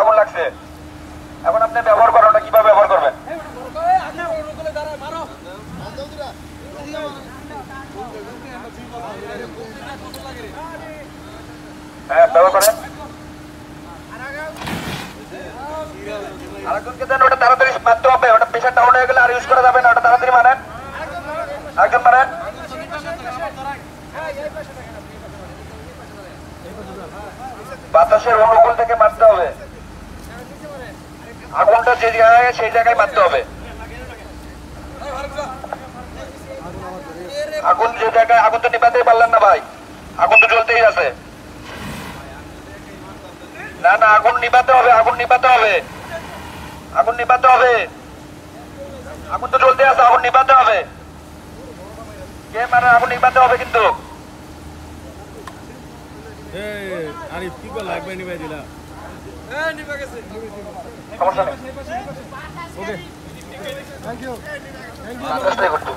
আগুন লাগছে। এখন আপনি ব্যবহার করেন, ওটা কিভাবে ব্যবহার করবেন? হ্যাঁ, ব্যবহার করেন। আরেকজনকে দেন, ওটা তাড়াতাড়ি মারতে হবে। ওটা প্রেশার ডাউন হয়ে গেলে আর ইউজ করা যাবে না। ওটা তাড়াতাড়ি মারেন, আরেকজন মারেন। বাতাসের অনুকূল থেকে মারতে হবে। আগুনটা যে জায়গায় সেই জায়গায় মারতে হবে। আগুন যে জায়গায়, আগুন তো নিভাতেই পারলেন না ভাই, আগুন তো জ্বলতেই আছে। না না, আগুন নিভাতে হবে, আগুন নিভাতে হবে, আগুন নিভাতে হবে। আগুন তো জ্বলতে আছে, আগুন নিভাতে হবে। কে মানে আগুন নিভাতে হবে কিন্তু। আরিফ কি করে লাগবে নিভাই দিলা? সমস্যা নেই। ওকে, থ্যাংক ইউ। চেষ্টা করতে